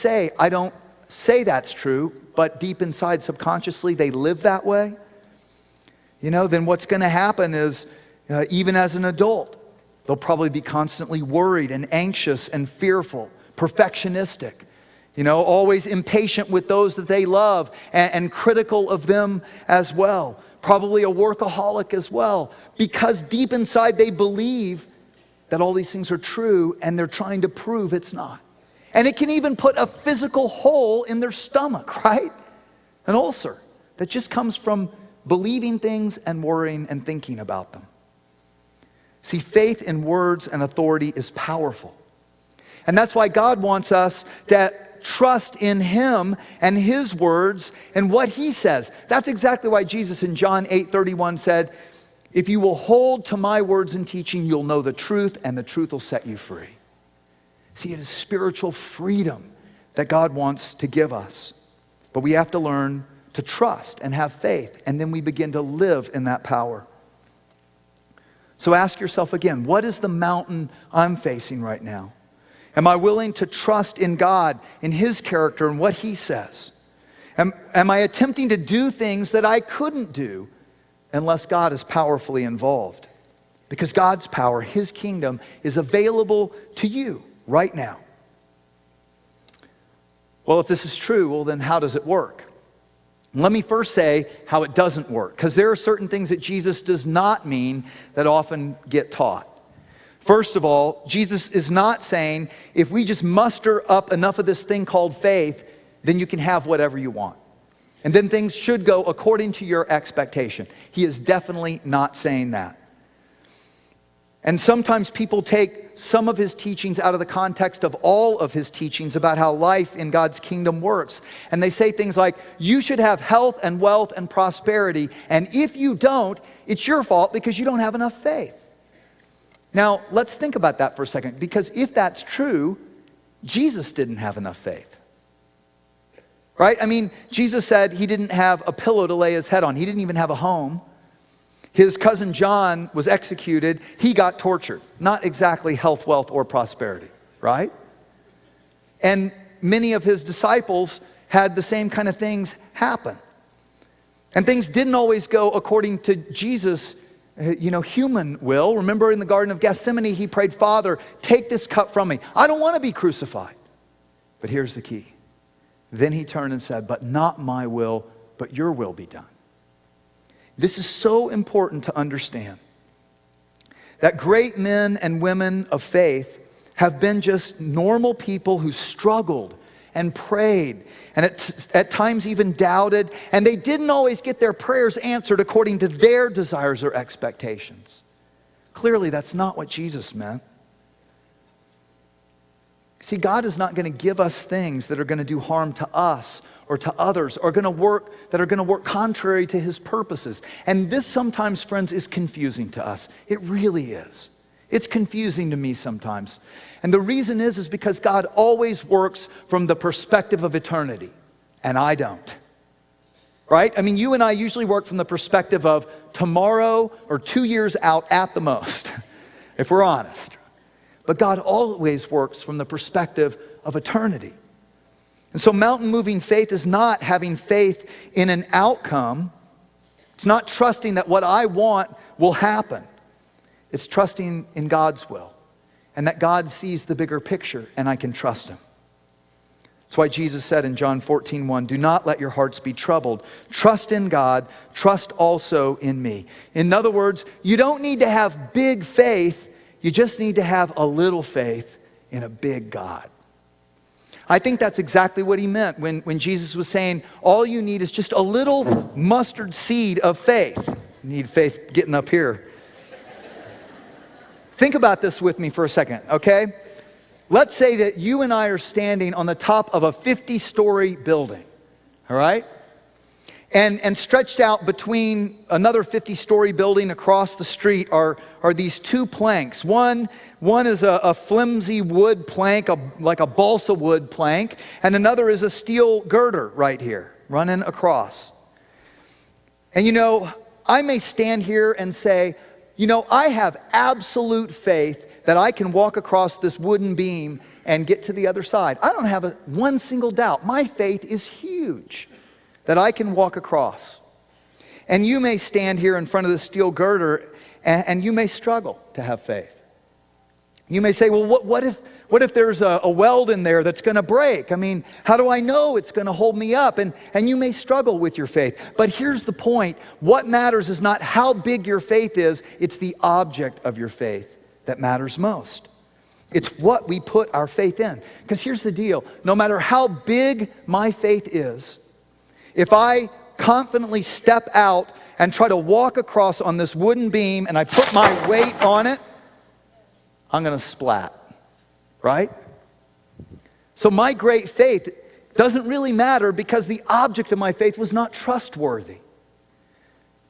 say, I don't say that's true, but deep inside subconsciously they live that way, then what's going to happen is, even as an adult, they'll probably be constantly worried and anxious and fearful, perfectionistic, always impatient with those that they love and critical of them as well. Probably a workaholic as well, because deep inside they believe that all these things are true and they're trying to prove it's not. And it can even put a physical hole in their stomach, right? An ulcer that just comes from believing things and worrying and thinking about them. See, faith in words and authority is powerful. And that's why God wants us to trust in Him and His words and what He says. That's exactly why Jesus in John 8:31 said, if you will hold to my words and teaching, you'll know the truth, and the truth will set you free. See, it is spiritual freedom that God wants to give us. But we have to learn to trust and have faith, and then we begin to live in that power. So ask yourself again, what is the mountain I'm facing right now? Am I willing to trust in God, in His character, and what He says? Am I attempting to do things that I couldn't do unless God is powerfully involved? Because God's power, His kingdom, is available to you right now. Well, if this is true, well then how does it work? Let me first say how it doesn't work, because there are certain things that Jesus does not mean that often get taught. First of all, Jesus is not saying, if we just muster up enough of this thing called faith, then you can have whatever you want. And then things should go according to your expectation. He is definitely not saying that. And sometimes people take some of His teachings out of the context of all of His teachings about how life in God's kingdom works. And they say things like, you should have health and wealth and prosperity, and if you don't, it's your fault because you don't have enough faith. Now, let's think about that for a second, because if that's true, Jesus didn't have enough faith. Right? I mean, Jesus said He didn't have a pillow to lay His head on. He didn't even have a home. His cousin John was executed. He got tortured. Not exactly health, wealth, or prosperity, right? And many of His disciples had the same kind of things happen. And things didn't always go according to Jesus' human will. Remember in the Garden of Gethsemane, He prayed, Father, take this cup from me. I don't want to be crucified. But here's the key. Then He turned and said, but not my will, but your will be done. This is so important to understand, that great men and women of faith have been just normal people who struggled and prayed and at times even doubted, and they didn't always get their prayers answered according to their desires or expectations. Clearly, that's not what Jesus meant. See, God is not going to give us things that are going to do harm to us or to others, or that are going to work contrary to His purposes. And this sometimes, friends, is confusing to us. It really is. It's confusing to me sometimes. And the reason is because God always works from the perspective of eternity, and I don't. Right? I mean, you and I usually work from the perspective of tomorrow or 2 years out at the most, if we're honest. But God always works from the perspective of eternity. And so mountain-moving faith is not having faith in an outcome. It's not trusting that what I want will happen. It's trusting in God's will, and that God sees the bigger picture, and I can trust Him. That's why Jesus said in John 14:1, do not let your hearts be troubled. Trust in God. Trust also in me. In other words, you don't need to have big faith. You just need to have a little faith in a big God. I think that's exactly what He meant when Jesus was saying, all you need is just a little mustard seed of faith. You need faith getting up here. Think about this with me for a second, okay? Let's say that you and I are standing on the top of a 50-story building, all right? And stretched out between another 50-story building across the street are these two planks. One is a flimsy wood plank, like a balsa wood plank, and another is a steel girder right here, running across. And I may stand here and say, I have absolute faith that I can walk across this wooden beam and get to the other side. I don't have one single doubt. My faith is huge that I can walk across. And you may stand here in front of the steel girder and you may struggle to have faith. You may say, well, what if there's a weld in there that's going to break? I mean, how do I know it's going to hold me up? And you may struggle with your faith. But here's the point. What matters is not how big your faith is. It's the object of your faith that matters most. It's what we put our faith in. Because here's the deal. No matter how big my faith is, if I confidently step out and try to walk across on this wooden beam and I put my weight on it, I'm going to splat, right? So my great faith doesn't really matter because the object of my faith was not trustworthy.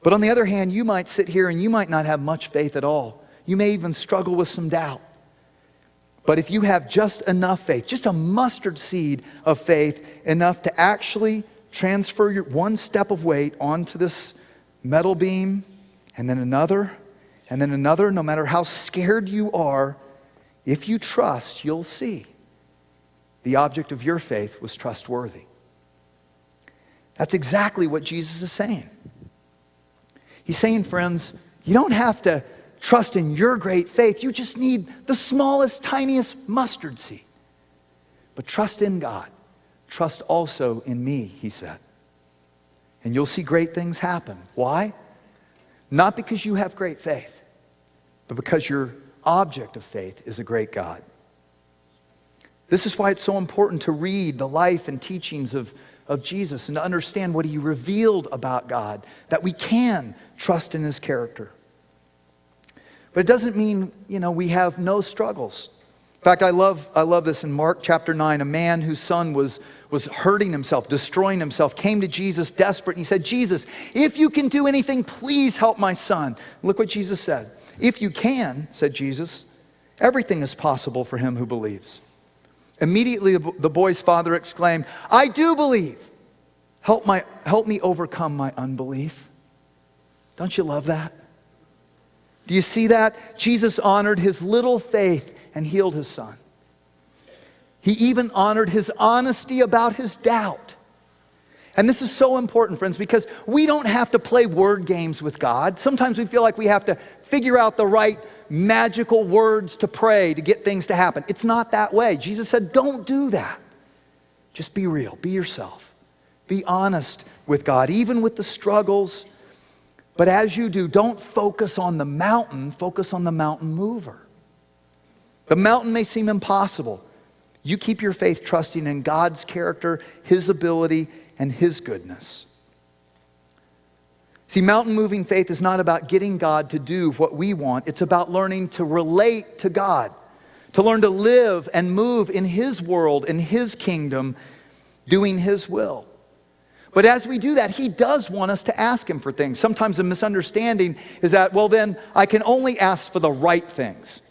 But on the other hand, you might sit here and you might not have much faith at all. You may even struggle with some doubt. But if you have just enough faith, just a mustard seed of faith, enough to actually transfer your one step of weight onto this metal beam, and then another, no matter how scared you are, if you trust, you'll see the object of your faith was trustworthy. That's exactly what Jesus is saying. He's saying, friends, you don't have to trust in your great faith. You just need the smallest, tiniest mustard seed. But trust in God. Trust also in me, he said. And you'll see great things happen. Why? Not because you have great faith, but because your object of faith is a great God. This is why it's so important to read the life and teachings of Jesus and to understand what he revealed about God, that we can trust in his character. But it doesn't mean, we have no struggles. In fact, I love this in Mark chapter 9. A man whose son was hurting himself, destroying himself, came to Jesus desperate, and he said, Jesus, if you can do anything, please help my son. Look what Jesus said. If you can, said Jesus, everything is possible for him who believes. Immediately the boy's father exclaimed, I do believe. Help me overcome my unbelief. Don't you love that? Do you see that? Jesus honored his little faith and healed his son. He even honored his honesty about his doubt. And this is so important, friends, because we don't have to play word games with God. Sometimes we feel like we have to figure out the right magical words to pray to get things to happen. It's not that way. Jesus said, don't do that. Just be real. Be yourself. Be honest with God, even with the struggles. But as you do, don't focus on the mountain. Focus on the mountain mover. The mountain may seem impossible. You keep your faith trusting in God's character, his ability, and his goodness. See, mountain-moving faith is not about getting God to do what we want. It's about learning to relate to God, to learn to live and move in his world, in his kingdom, doing his will. But as we do that, he does want us to ask him for things. Sometimes a misunderstanding is that, well, then I can only ask for the right things.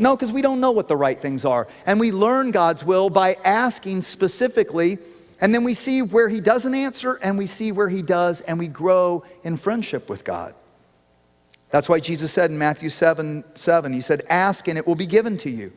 No, because we don't know what the right things are. And we learn God's will by asking specifically, and then we see where he doesn't answer, and we see where he does, and we grow in friendship with God. That's why Jesus said in Matthew 7:7, he said, ask and it will be given to you.